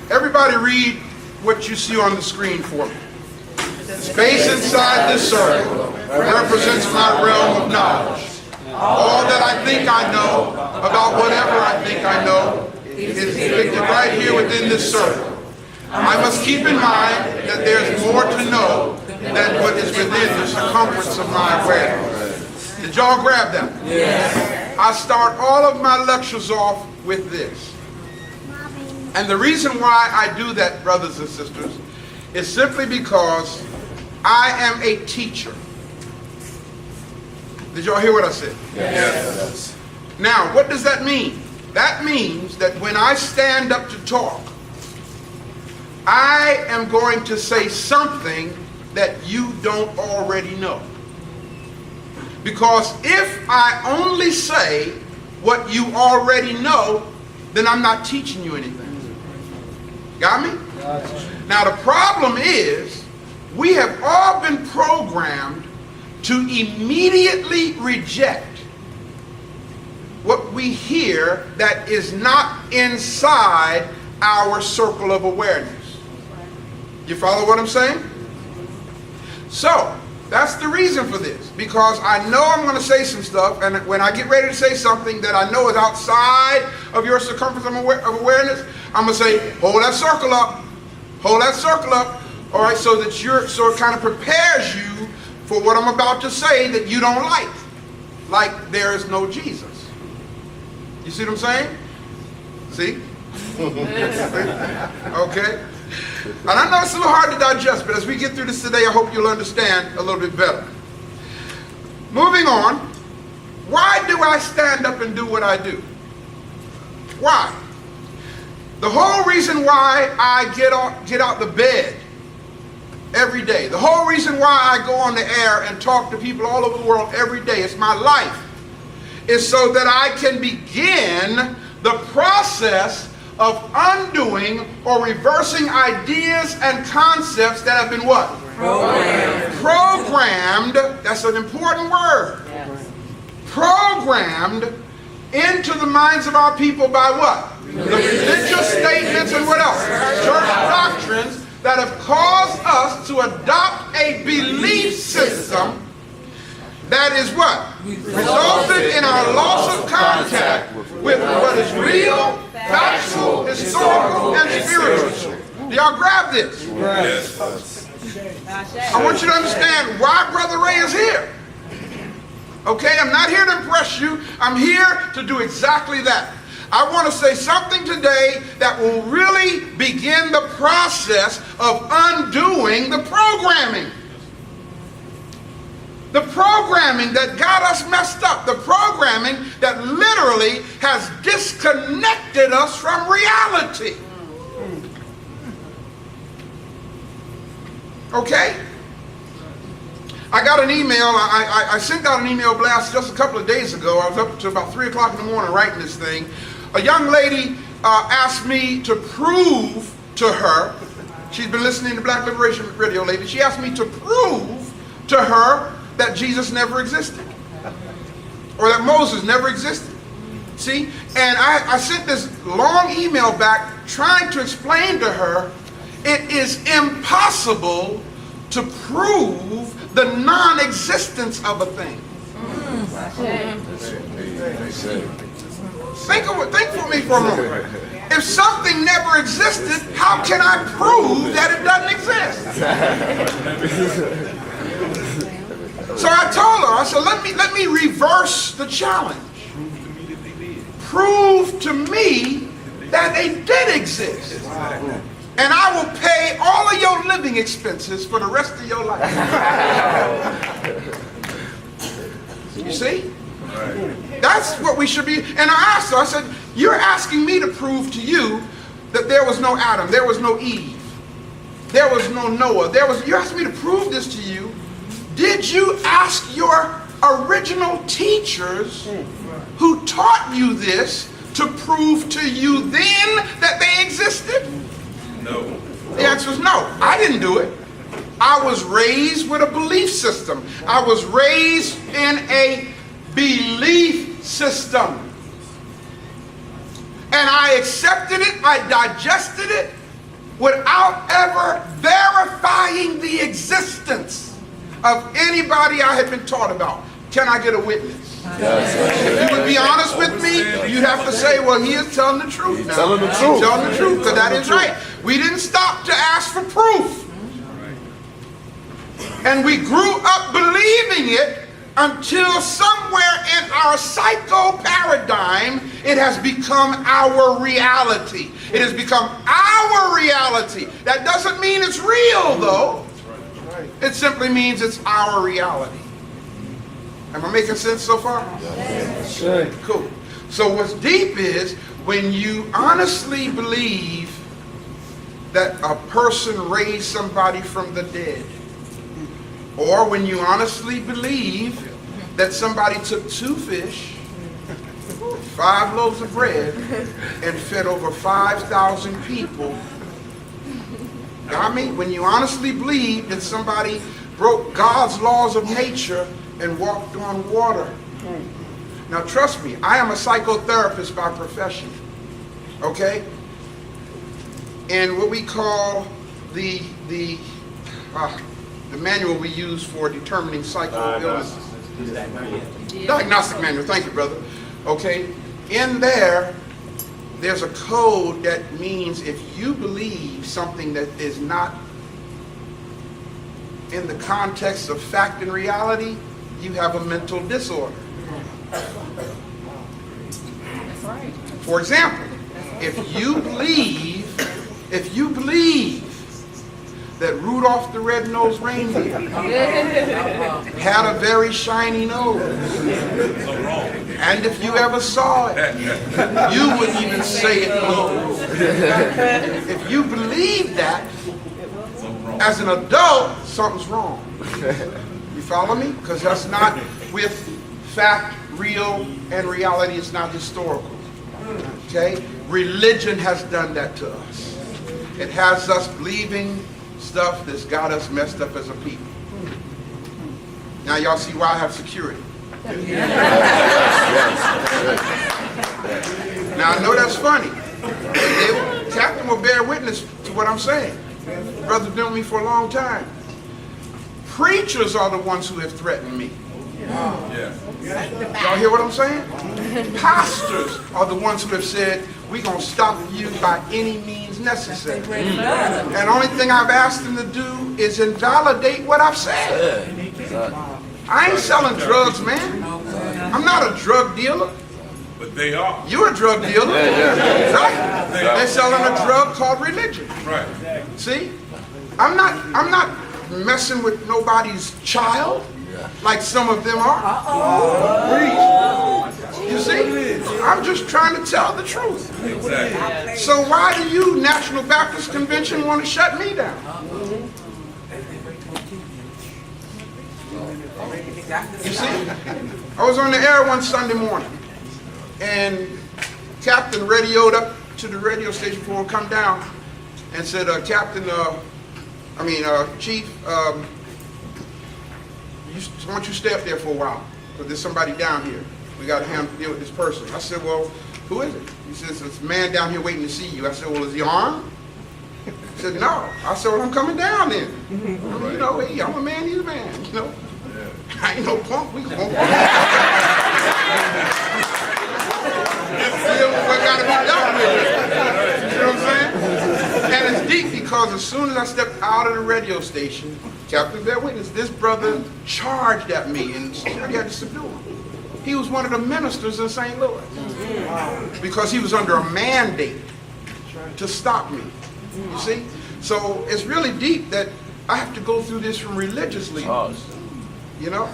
Everybody read what you see on the screen for me. The space inside this circle represents my realm of knowledge. All that I think I know about whatever I think I know is depicted right here within this circle. I must keep in mind that there's more to know than what is within the circumference of my awareness. Did y'all grab that? Yes. I start all of my lectures off with this. And the reason why I do that, brothers and sisters, is simply because I am a teacher. Did y'all hear what I said? Yes. Now, what does that mean? That means that when I stand up to talk, I am going to say something that you don't already know. Because if I only say what you already know, then I'm not teaching you anything. Got me? Now the problem is, we have all been programmed to immediately reject what we hear that is not inside our circle of awareness. You follow what I'm saying? So, that's the reason for this. Because I know I'm going to say some stuff, and when I get ready to say something that I know is outside of your circumference of awareness, I'm going to say, hold that circle up. Hold that circle up. All right, so that it kind of prepares you for what I'm about to say that you don't like. Like there is no Jesus. You see what I'm saying? See? Okay. And I know it's a little hard to digest, but as we get through this today, I hope you'll understand a little bit better. Moving on, why do I stand up and do what I do? Why? The whole reason why I get out the bed every day, the whole reason why I go on the air and talk to people all over the world every day, it's my life, is so that I can begin the process of undoing or reversing ideas and concepts that have been what? Programmed. That's an important word. Yes. Programmed into the minds of our people by what? The religious statements and what else? Church doctrines that have caused us to adopt a belief system that is what? Resulted in our loss of contact with what is real, factual, historical, and spiritual. Do y'all grab this? Yes. I want you to understand why Brother Ray is here. Okay, I'm not here to impress you. I'm here to do exactly that. I want to say something today that will really begin the process of undoing the programming. The programming that got us messed up. The programming that literally has disconnected us from reality. Okay? I got an email. I sent out an email blast just a couple of days ago. I was up to about 3 o'clock in the morning writing this thing. A young lady asked me to prove to her, she's been listening to Black Liberation Radio lately, she asked me to prove to her that Jesus never existed, or that Moses never existed. See? And I sent this long email back trying to explain to her it is impossible to prove the non-existence of a thing. Think for me for a moment. If something never existed, how can I prove that it doesn't exist? So I told her, I said, let me reverse the challenge. Prove to me that they did exist. And I will pay all of your living expenses for the rest of your life. You see? That's what we should be. And I asked her, I said, you're asking me to prove to you that there was no Adam, there was no Eve, there was no Noah, you're asking me to prove this to you. Did you ask your original teachers who taught you this to prove to you then that they existed? No. The answer is no. I didn't do it. I was raised with a belief system. I was raised in a belief system. And I accepted it, I digested it, without ever verifying the existence of anybody I had been taught about. Can I get a witness? If you would be honest with me, you'd have to say, well, he is telling the truth now. Telling the He's truth. telling the truth, because that is right. We didn't stop to ask for proof. And we grew up believing it until somewhere in our psycho paradigm, it has become our reality. It has become our reality. That doesn't mean it's real, though. It simply means it's our reality. Am I making sense so far? Yes. Cool. So what's deep is when you honestly believe that a person raised somebody from the dead, or when you honestly believe that somebody took 2 fish, 5 loaves of bread, and fed over 5,000 people. Got me? When you honestly believe that somebody broke God's laws of nature and walked on water. Now trust me, I am a psychotherapist by profession. Okay? And what we call the manual we use for determining psycho illnesses. Diagnostic manual, thank you, brother. Okay, in there's a code that means if you believe something that is not in the context of fact and reality, you have a mental disorder. That's right. For example, if you believe that Rudolph the Red-Nosed Reindeer had a very shiny nose, and if you ever saw it, you wouldn't even say it glowed. If you believe that, as an adult, something's wrong. You follow me? Because that's not with fact, real, and reality. It's not historical. Okay? Religion has done that to us. It has us believing stuff that's got us messed up as a people. Now y'all see why I have security. Now I know that's funny, but Captain will bear witness to what I'm saying. Brother's been with me for a long time. Preachers are the ones who have threatened me. Y'all hear what I'm saying? Pastors are the ones who have said, we're going to stop you by any means necessary. And the only thing I've asked them to do is invalidate what I've said. I ain't selling drugs, man. I'm not a drug dealer. But they are. You're a drug dealer. Right? They're selling a drug called religion. Right. See? I'm not messing with nobody's child like some of them are. You see? I'm just trying to tell the truth. Exactly. So why do you, National Baptist Convention, want to shut me down? You see? I was on the air one Sunday morning, and Captain radioed up to the radio station before I come down and said, Chief, why don't you stay up there for a while? Because there's somebody down here. We got to deal with this person. I said, well, who is it? He says, there's a man down here waiting to see you. I said, well, is he armed? He said, no. I said, well, I'm coming down then. You know, hey, I'm a man, he's a man, you know. I ain't no punk, we can won't. What got to be done with it. You know what I'm saying? And it's deep because as soon as I stepped out of the radio station, Captain bear witness, this brother charged at me and I got to subdue him. He was one of the ministers in St. Louis because he was under a mandate to stop me. You see? So it's really deep that I have to go through this from religious leaders. You know?